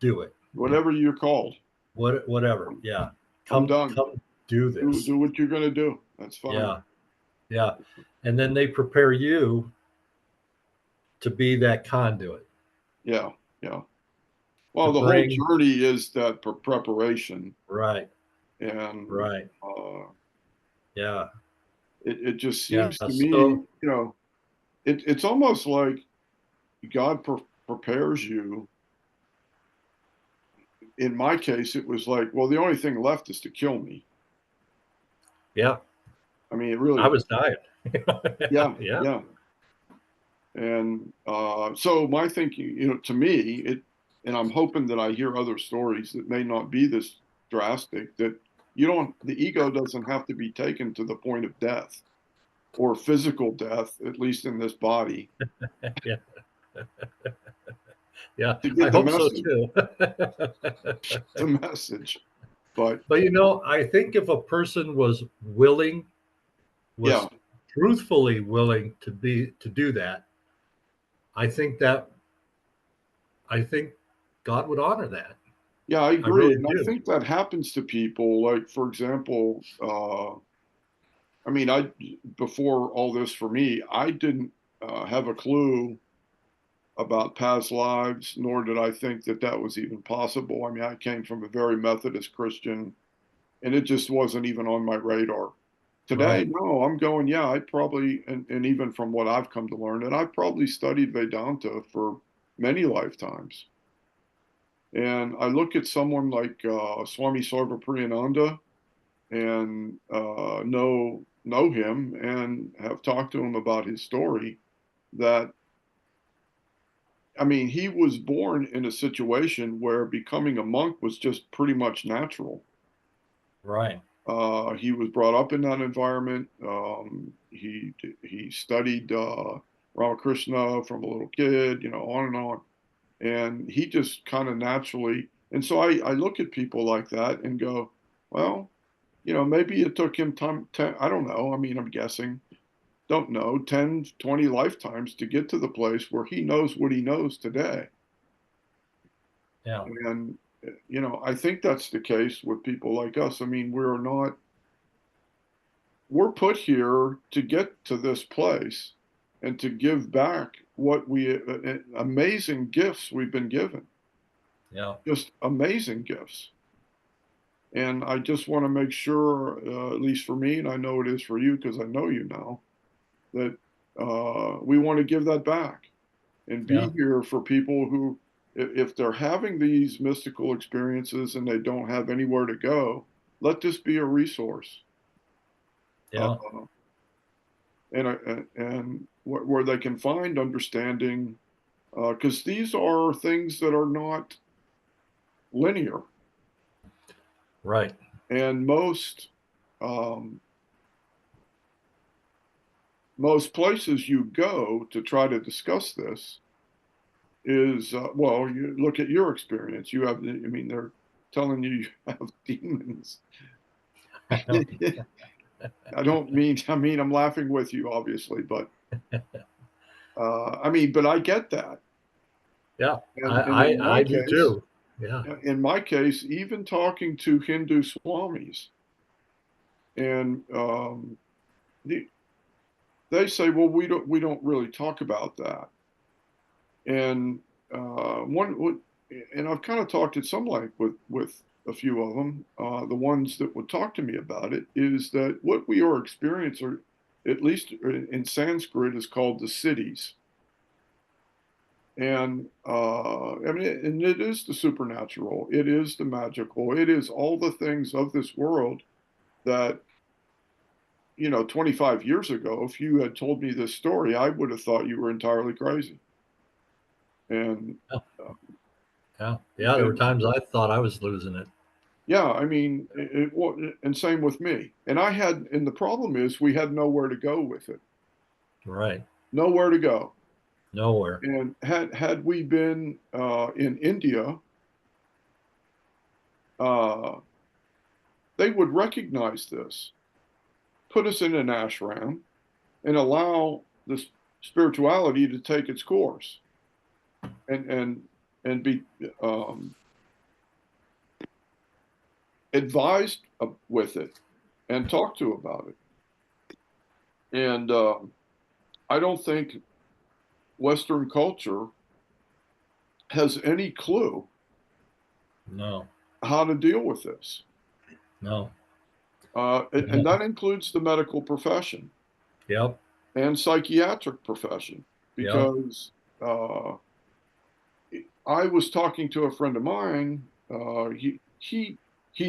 do it. Whatever you're called, Whatever. I'm, Yeah. I'm Come done. come do this. Do what you're gonna do. That's fine. Yeah. Yeah. And then they prepare you to be that conduit Yeah, yeah. to Well, the whole bring journey is that preparation, right, and right. Yeah. it just Yeah. seems to me, So it's almost like God prepares you. In my case, it was like, well, the only thing left is to kill me. yeah, I mean, it really I was. was dying. Yeah, Yeah. yeah. And so my thinking, to me, and I'm hoping that I hear other stories that may not be this drastic, that the ego doesn't have to be taken to the point of death or physical death, at least in this body, Yeah. Yeah. to I get the hope so message, too. the message. But But I think if a person was yeah, truthfully willing to do that, I think that I think God would honor that. yeah, I I agree. really And I do. think that happens to people. Like, for example, I mean, before all this for me, I didn't have a clue about past lives, nor did I think that that was even possible. I mean, I came from a very Methodist Christian, and it just wasn't even on my radar. Today, Right. no, I'm going, yeah, I probably, and even from what I've come to learn, and I've probably studied Vedanta for many lifetimes. And I look at someone like Swami Sarvapriyananda and know him and have talked to him about his story. That I mean, he was born in a situation where becoming a monk was just pretty much natural. Right. He was brought up in that environment. He studied Ramakrishna from a little kid, on and on. And he just kind of naturally. And so I look at people like that and go, well, maybe it took him time, I don't know. I mean, I'm guessing, don't know, 10, 20 lifetimes to get to the place where he knows what he knows today. Yeah. And, I think that's the case with people like us. I mean, we're put here to get to this place and to give back what amazing gifts we've been given, Yeah. just amazing gifts. And I just want to make sure, at least for me, and I know it is for you because I know you now, that we want to give that back and Yeah. be here for people who, if they're having these mystical experiences and they don't have anywhere to go, let this be a resource. Uh, Yeah. and where they can find understanding, because these are things that are not linear, Right. and um, most places you go to try to discuss this is well, you look at your experience. You have, I mean, they're telling you have demons. I mean, I'm laughing with you, obviously, but I mean, but I get that. Yeah. And I do too. Yeah. in my case, even talking to Hindu swamis, and the, they say, well, we don't really talk about that. And and I've kind of talked at some length with a few of them. The ones that would talk to me about it is that what we are experiencing, or at least in Sanskrit, is called the cities. And I mean, and it is the supernatural, it is the magical, it is all the things of this world that, 25 years ago, if you had told me this story, I would have thought you were entirely crazy. And, Yeah. uh, Yeah. Yeah. There were and times I thought I was losing it. yeah, I mean, and same with me. And the problem is we had nowhere to go with it, Right. nowhere to go. Nowhere. And had we been in India, uh, they would recognize this, put us in an ashram, and allow this spirituality to take its course, and be um, advised with it and talked to about it. And I don't think Western culture has any clue No. how to deal with this. No. And that includes the medical profession Yep. and psychiatric profession, Yep. because uh, I was talking to a friend of mine. He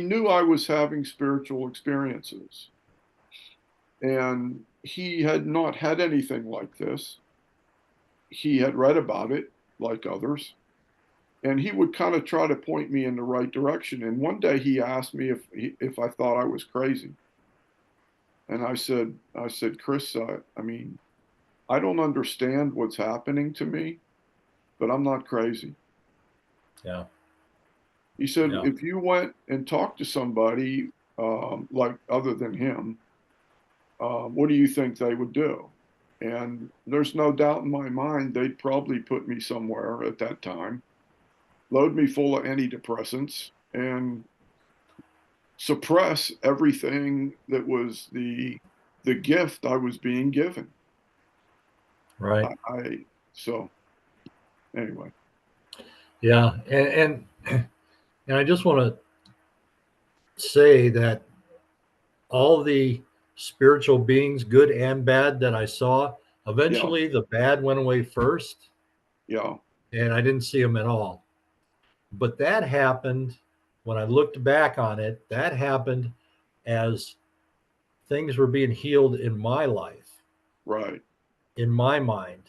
knew I was having spiritual experiences, and he had not had anything like this. He had read about it, like others, and he would kind of try to point me in the right direction. And one day he asked me if I thought I was crazy, and I said, Chris, I mean, I don't understand what's happening to me, but I'm not crazy. Yeah. He said, Yeah. if you went and talked to somebody like other than him, what do you think they would do? And there's no doubt in my mind they'd probably put me somewhere at that time, load me full of antidepressants, and suppress everything that was the gift I was being given. Right. I so anyway. Yeah. And I just want to say that all the spiritual beings, good and bad, that I saw. Yeah. Eventually, the bad went away first, Yeah. and I didn't see them at all. But that happened when I looked back on it. That happened as things were being healed in my life, Right. in my mind.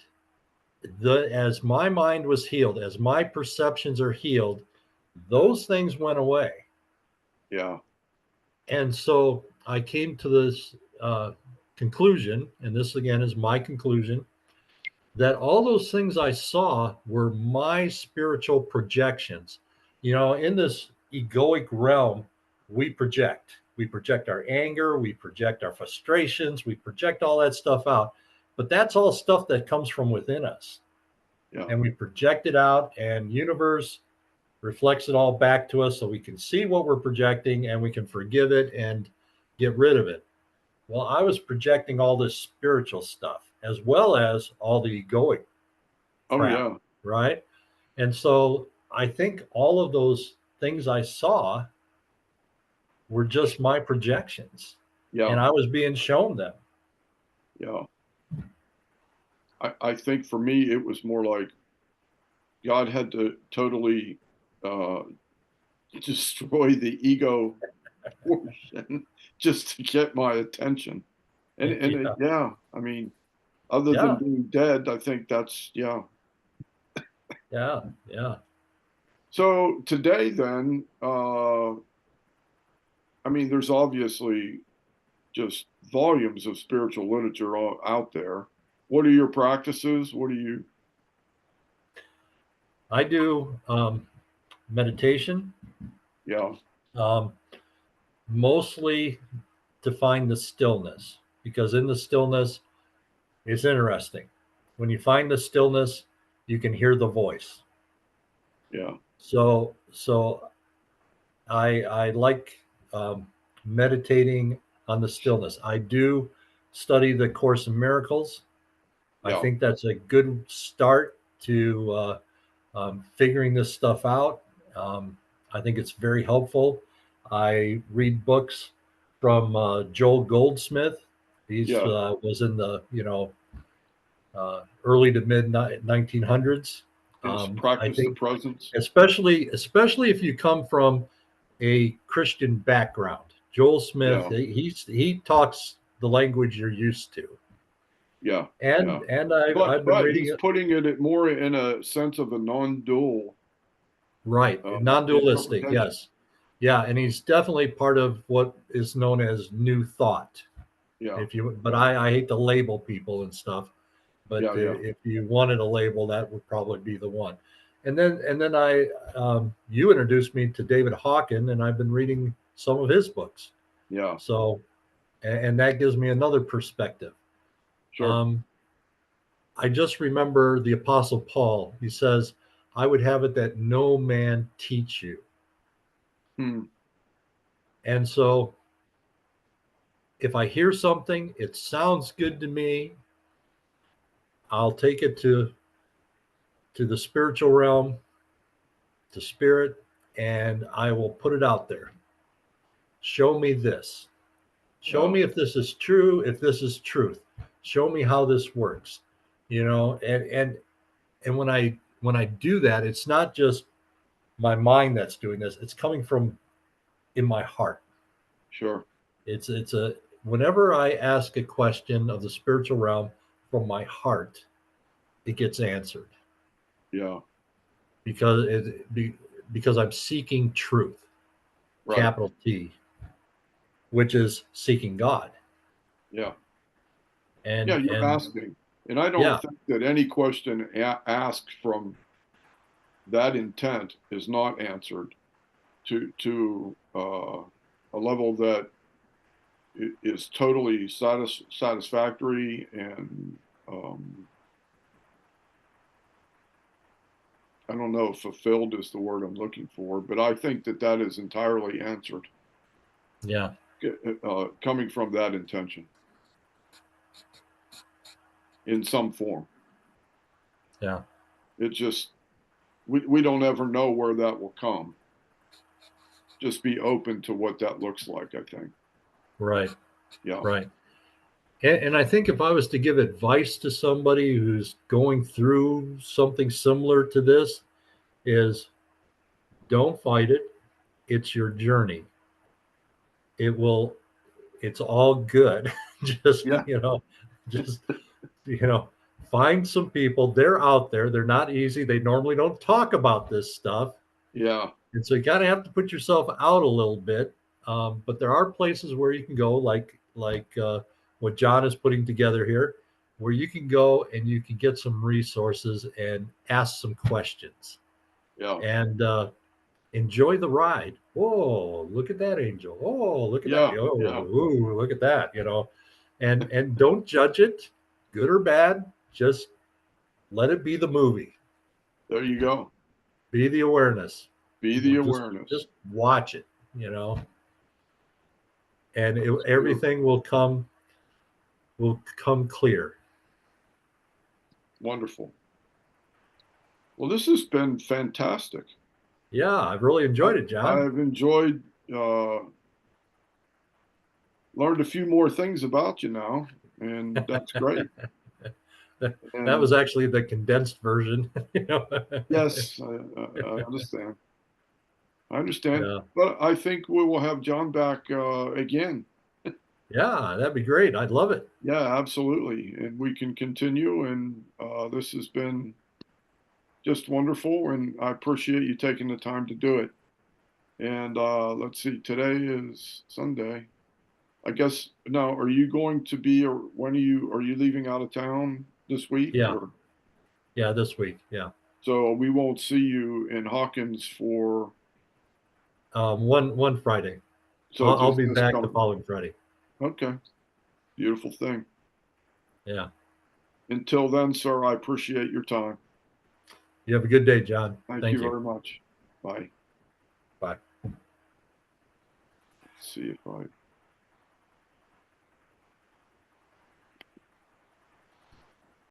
As my mind was healed, as my perceptions are healed, those things went away. Yeah. And so I came to this conclusion, and this again is my conclusion, that all those things I saw were my spiritual projections. In this egoic realm, we project. We project our anger, we project our frustrations, we project all that stuff out. But that's all stuff that comes from within us. Yeah. And we project it out, and universe reflects it all back to us so we can see what we're projecting and we can forgive it and get rid of it. Well, I was projecting all this spiritual stuff as well as all the egoic Oh crap, yeah. right? And so I think all of those things I saw were just my projections, Yeah. and I was being shown them. Yeah. I think for me it was more like God had to totally uh, destroy the ego portion just to get my attention. Yeah, Yeah, I mean, other than yeah, being dead, I think that's yeah. yeah, yeah. So today, then, I mean, there's obviously just volumes of spiritual literature out there. What are your practices? What do you? I do meditation, Yeah, um, mostly to find the stillness, because in the stillness, it's interesting. When you find the stillness, you can hear the voice. yeah, So I like meditating on the stillness. I do study the Course in Miracles. I yeah, think that's a good start to figuring this stuff out. I think it's very helpful. I read books from Joel Goldsmith. He's yeah. was in the early to mid 1900s. Is I practice the think presence. especially if you come from a Christian background. Joel Smith, Yeah, he talks the language you're used to, yeah, yeah. and I've been But he's reading it. putting it more in a sense of a non-dual Right, non-dualistic, interpretation. yes, yeah, and he's definitely part of what is known as New Thought. Yeah, If you, but I hate to label people and stuff. But yeah, yeah, if you wanted a label, that would probably be the one. And then you introduced me to David Hawkins, and I've been reading some of his books. yeah. So, and that gives me another perspective. Sure. Um, I just remember the Apostle Paul. He says, "I would have it that no man teach you." Hmm. And so, if I hear something, it sounds good to me. I'll take it to the spiritual realm, to spirit, and I will put it out there. Show me this. Show Yeah, me if this is true, if this is truth. Show me how this works. And when I do that, it's not just my mind that's doing this. It's coming from in my heart. sure. It's a whenever I ask a question of the spiritual realm from my heart, it gets answered Yeah, because because I'm seeking truth, right. capital T, which is seeking God. Yeah. Yeah, And you're and asking. And I don't yeah, think that any question asked from that intent is not answered to a level that is totally satisfactory and I don't know if fulfilled is the word I'm looking for, but I think that that is entirely answered yeah, coming from that intention in some form. yeah, It just, we don't ever know where that will come. Just be open to what that looks like, I think. right, Yeah. right. And I think if I was to give advice to somebody who's going through something similar to this, is don't fight it. It's your journey. It will, it's all good. just, Yeah, just, you know, find some people. They're out there. They're not easy. They normally don't talk about this stuff. yeah, And so you kind of have to put yourself out a little bit. But there are places where you can go, like what John is putting together here, where you can go and you can get some resources and ask some questions yeah, and enjoy the ride. Oh, look at that angel! Oh, look at that! yeah, Oh, yeah. ooh, look at that! And don't judge it, good or bad. Just let it be the movie, There you go. be the awareness. Be the Well, just awareness. just watch it, and That's beautiful. everything will come clear. Wonderful. Well, this has been fantastic. Yeah, I've really enjoyed it, John. I've enjoyed, uh, learned a few more things about you now, and that's great. That And was actually the condensed version. yes, I understand. I understand. Yeah, But I think we will have John back again. yeah, that'd be great. I'd love it. Yeah, absolutely. And we can continue. And this has been just wonderful. And I appreciate you taking the time to do it. And let's see, today is Sunday. I guess now, are you going to be, or when are you leaving out of town this week? Yeah, Or yeah, this week. Yeah, so we won't see you in Hawkins for, one Friday. so I'll just be this back the coming. following Friday. Okay, beautiful thing. Yeah, Until then, sir, I appreciate your time. you have a good day, John. Thank you Thank you. very much. Bye. Bye. Let's see if I